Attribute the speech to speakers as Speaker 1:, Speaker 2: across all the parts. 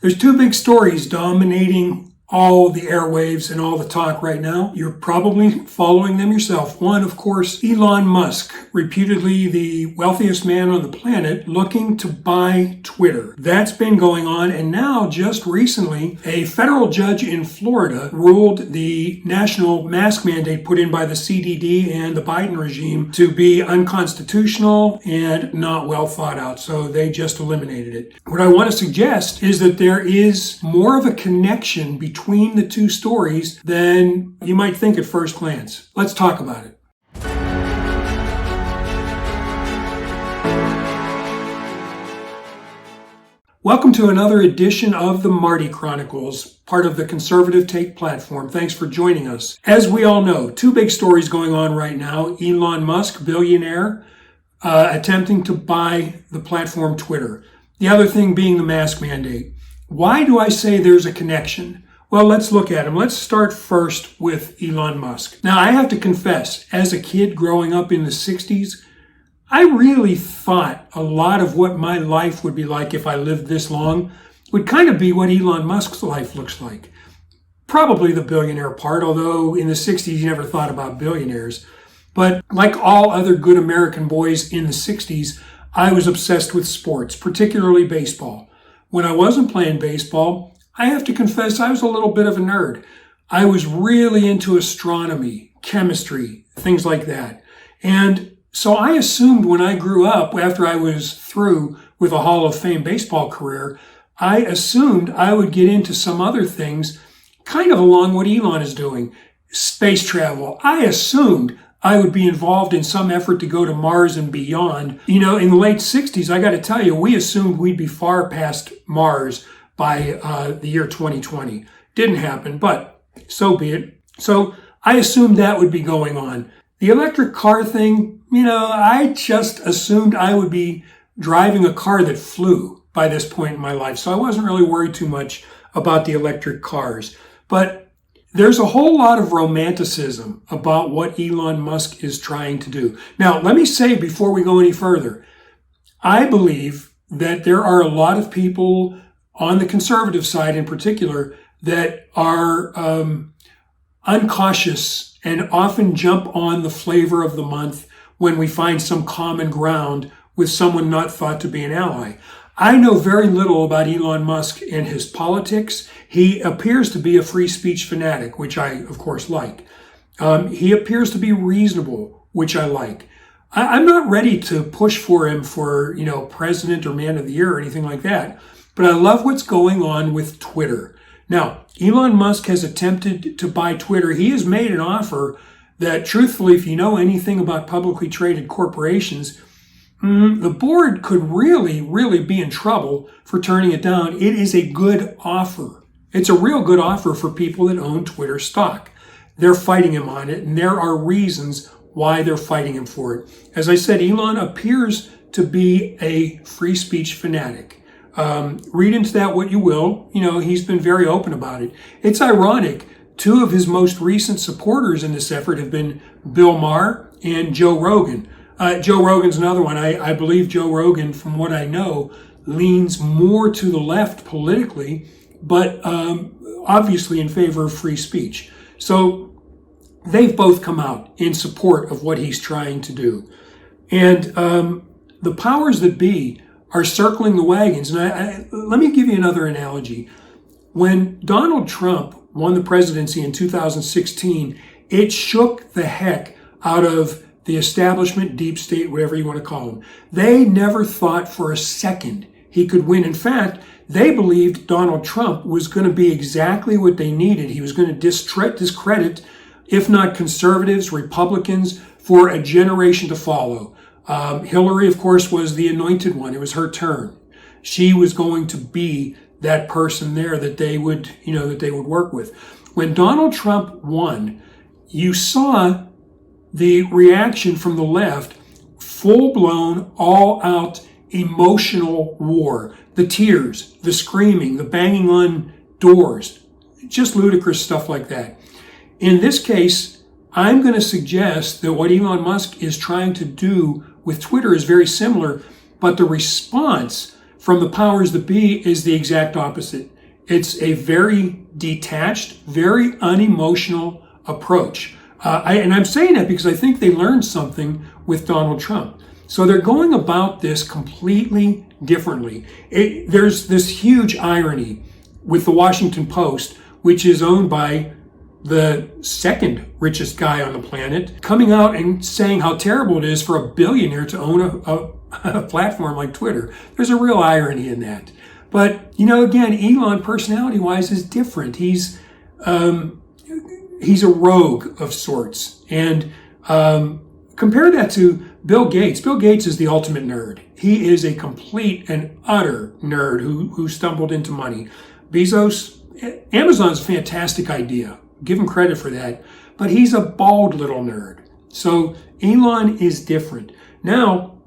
Speaker 1: There's two big stories dominating all the airwaves and all the talk right now. You're probably following them yourself. One, of course, Elon Musk, reputedly the wealthiest man on the planet, looking to buy Twitter. That's been going on, and now just recently, a federal judge in Florida ruled the national mask mandate put in by the CDD and the Biden regime to be unconstitutional and not well thought out, so they just eliminated it. What I want to suggest is that there is more of a connection between the two stories than you might think at first glance. Let's talk about it. Welcome to another edition of the Marty Chronicles, part of the Conservative Take platform. Thanks for joining us. As we all know, two big stories going on right now. Elon Musk, billionaire, attempting to buy the platform Twitter. The other thing being the mask mandate. Why do I say there's a connection? Well, let's look at him. Let's start first with Elon Musk. Now, I have to confess, as a kid growing up in the 60s, I really thought a lot of what my life would be like if I lived this long would kind of be what Elon Musk's life looks like. Probably the billionaire part, although in the 60s you never thought about billionaires. But like all other good American boys in the 60s, I was obsessed with sports, particularly baseball. When I wasn't playing baseball, I have to confess I was a little bit of a nerd. I was really into astronomy, chemistry, things like that. And so I assumed when I grew up, after I was through with a Hall of Fame baseball career, I assumed I would get into some other things kind of along what Elon is doing. Space travel. I assumed I would be involved in some effort to go to Mars and beyond. You know, in the late 60s, I got to tell you, we assumed we'd be far past Mars by the year 2020. Didn't happen, but so be it. So I assumed that would be going on. The electric car thing, I just assumed I would be driving a car that flew by this point in my life. So I wasn't really worried too much about the electric cars. But there's a whole lot of romanticism about what Elon Musk is trying to do. Now, let me say before we go any further, I believe that there are a lot of people on the conservative side in particular that are uncautious and often jump on the flavor of the month when we find some common ground with someone not thought to be an ally. I know very little about Elon Musk and his politics. He appears to be a free speech fanatic, which I, of course, like. He appears to be reasonable, which I like. I'm not ready to push for him for, president or man of the year or anything like that. But I love what's going on with Twitter. Now, Elon Musk has attempted to buy Twitter. He has made an offer that, truthfully, if you know anything about publicly traded corporations, the board could really, really be in trouble for turning it down. It is a good offer. It's a real good offer for people that own Twitter stock. They're fighting him on it, and there are reasons why they're fighting him for it. As I said, Elon appears to be a free speech fanatic. Read into that what you will. He's been very open about it. It's ironic. Two of his most recent supporters in this effort have been Bill Maher and Joe Rogan. Joe Rogan's another one. I believe Joe Rogan, from what I know, leans more to the left politically, but obviously in favor of free speech. So they've both come out in support of what he's trying to do. And the powers that be are circling the wagons. And let me give you another analogy. When Donald Trump won the presidency in 2016, it shook the heck out of the establishment, deep state, whatever you want to call them. They never thought for a second he could win. In fact, they believed Donald Trump was going to be exactly what they needed. He was going to discredit, if not conservatives, Republicans, for a generation to follow. Hillary, of course, was the anointed one. It was her turn. She was going to be that person there that they would work with. When Donald Trump won, you saw the reaction from the left, full-blown, all-out emotional war. The tears, the screaming, the banging on doors, just ludicrous stuff like that. In this case, I'm going to suggest that what Elon Musk is trying to do with Twitter is very similar, but the response from the powers that be is the exact opposite. It's a very detached, very unemotional approach. And I'm saying that because I think they learned something with Donald Trump. So they're going about this completely differently. There's this huge irony with the Washington Post, which is owned by the second richest guy on the planet, coming out and saying how terrible it is for a billionaire to own a platform like Twitter. There's a real irony in that. But, again, Elon, personality-wise, is different. He's a rogue of sorts. And compare that to Bill Gates. Bill Gates is the ultimate nerd. He is a complete and utter nerd who stumbled into money. Bezos, Amazon's a fantastic idea. Give him credit for that. But he's a bald little nerd. So Elon is different. Now,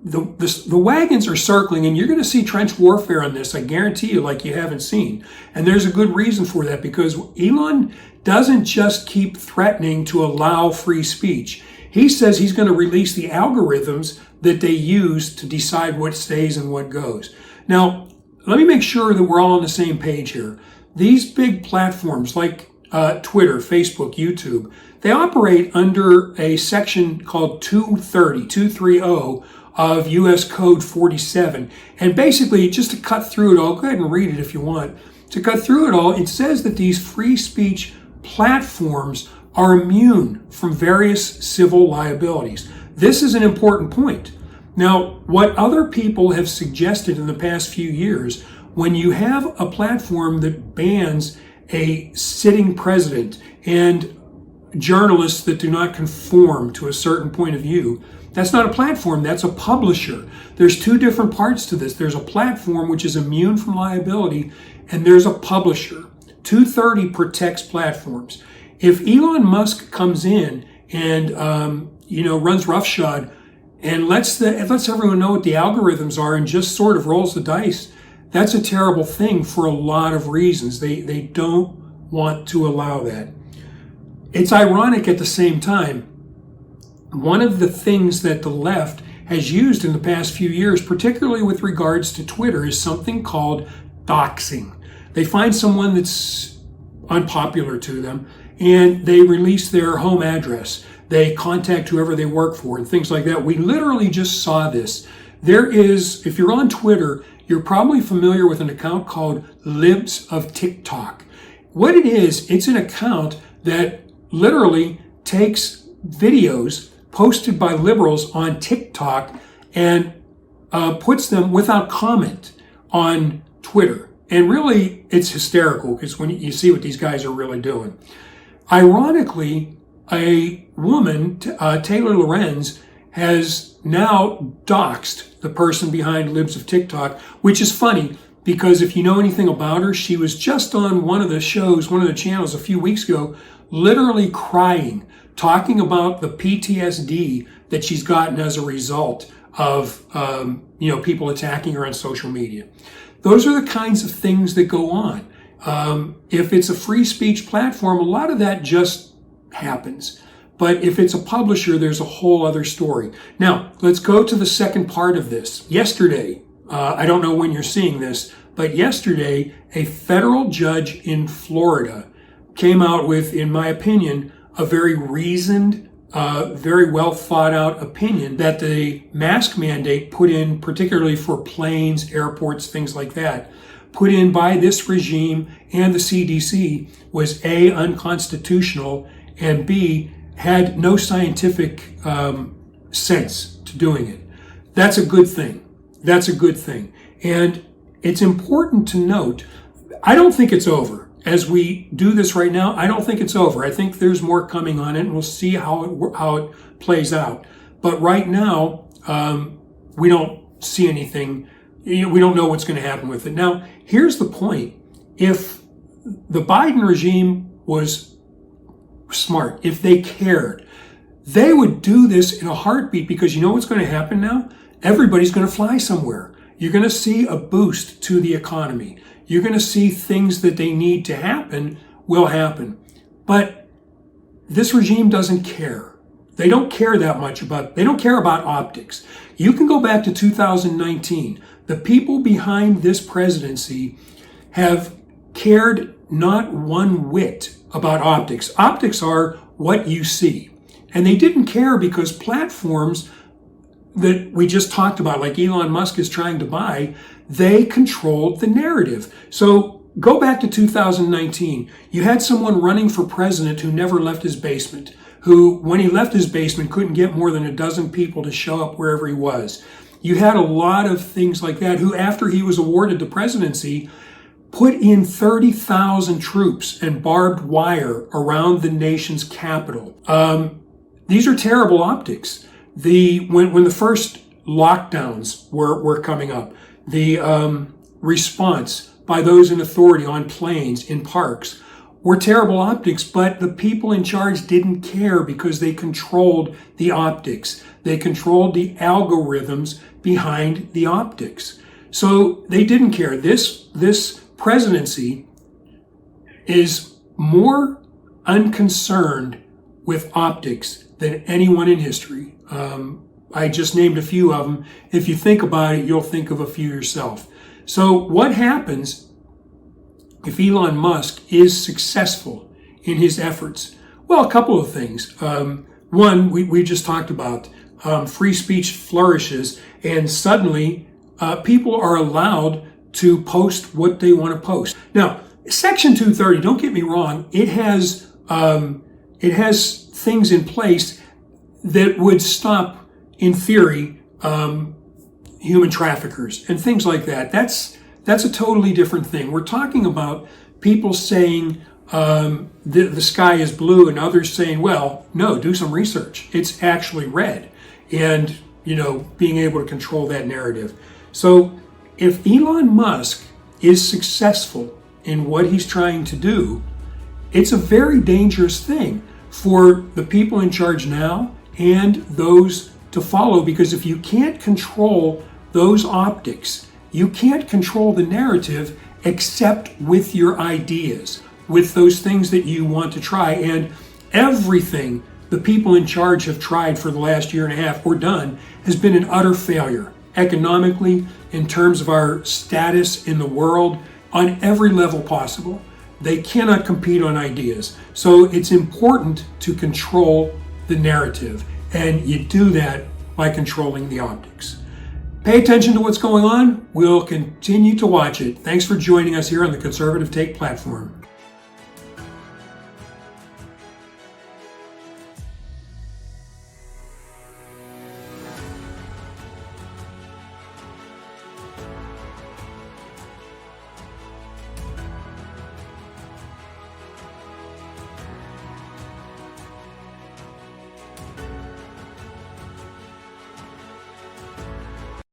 Speaker 1: the wagons are circling, and you're going to see trench warfare on this, I guarantee you, like you haven't seen. And there's a good reason for that, because Elon doesn't just keep threatening to allow free speech. He says he's going to release the algorithms that they use to decide what stays and what goes. Now, let me make sure that we're all on the same page here. These big platforms like Twitter, Facebook, YouTube, they operate under a section called 230 of U.S. Code 47. And basically, just to cut through it all, go ahead and read it if you want. To cut through it all, it says that these free speech platforms are immune from various civil liabilities. This is an important point. Now, what other people have suggested in the past few years, when you have a platform that bans a sitting president and journalists that do not conform to a certain point of view, that's not a platform, that's a publisher. There's two different parts to this. There's a platform which is immune from liability, and there's a publisher. 230 protects platforms. If Elon Musk comes in and runs roughshod and lets everyone know what the algorithms are and just sort of rolls the dice, that's a terrible thing for a lot of reasons. They don't want to allow that. It's ironic at the same time. One of the things that the left has used in the past few years, particularly with regards to Twitter, is something called doxing. They find someone that's unpopular to them, and they release their home address. They contact whoever they work for and things like that. We literally just saw this. There is, if you're on Twitter, you're probably familiar with an account called Libs of TikTok. What it is, it's an account that literally takes videos posted by liberals on TikTok and puts them without comment on Twitter. And really, it's hysterical because when you see what these guys are really doing. Ironically, a woman, Taylor Lorenz, has now doxed the person behind Libs of TikTok, which is funny because if you know anything about her, she was just on one of the channels a few weeks ago, literally crying, talking about the PTSD that she's gotten as a result of people attacking her on social media. Those are the kinds of things that go on. If it's a free speech platform, a lot of that just happens. But if it's a publisher, there's a whole other story. Now, let's go to the second part of this. Yesterday, I don't know when you're seeing this, but yesterday, a federal judge in Florida came out with, in my opinion, a very reasoned, very well thought out opinion that the mask mandate put in, particularly for planes, airports, things like that, put in by this regime and the CDC was A, unconstitutional, and B, had no scientific sense to doing it. That's a good thing. That's a good thing. And it's important to note, I don't think it's over. As we do this right now, I don't think it's over. I think there's more coming on it, and we'll see how it plays out. But right now, we don't see anything. We don't know what's going to happen with it. Now, here's the point. If the Biden regime was smart, if they cared, they would do this in a heartbeat, because you know what's going to happen now? Everybody's going to fly somewhere. You're going to see a boost to the economy. You're going to see things that they need to happen will happen. But this regime doesn't care. They don't care that much they don't care about optics. You can go back to 2019. The people behind this presidency have cared not one whit about optics. Optics are what you see. And they didn't care because platforms that we just talked about, like Elon Musk is trying to buy, they controlled the narrative. So go back to 2019. You had someone running for president who never left his basement, who, when he left his basement, couldn't get more than a dozen people to show up wherever he was. You had a lot of things like that, who, after he was awarded the presidency, put in 30,000 troops and barbed wire around the nation's capital. These are terrible optics. When the first lockdowns were coming up, the response by those in authority on planes, in parks, were terrible optics, but the people in charge didn't care because they controlled the optics. They controlled the algorithms behind the optics. So they didn't care. This presidency is more unconcerned with optics than anyone in history. I just named a few of them. If you think about it, you'll think of a few yourself. So what happens if Elon Musk is successful in his efforts? Well, a couple of things. One, we just talked about, free speech flourishes, and suddenly people are allowed to post what they want to post. Now, Section 230, don't get me wrong, it has things in place that would stop, in theory, human traffickers and things like that. That's a totally different thing. We're talking about people saying the sky is blue, and others saying, well, no, do some research. It's actually red. And, being able to control that narrative. So if Elon Musk is successful in what he's trying to do, it's a very dangerous thing for the people in charge now and those to follow, because if you can't control those optics, you can't control the narrative except with your ideas, with those things that you want to try. And everything the people in charge have tried for the last year and a half or done has been an utter failure, economically, in terms of our status in the world, on every level possible. They cannot compete on ideas. So it's important to control the narrative, and you do that by controlling the optics. Pay attention to what's going on. We'll continue to watch it. Thanks for joining us here on the Conservative Take platform.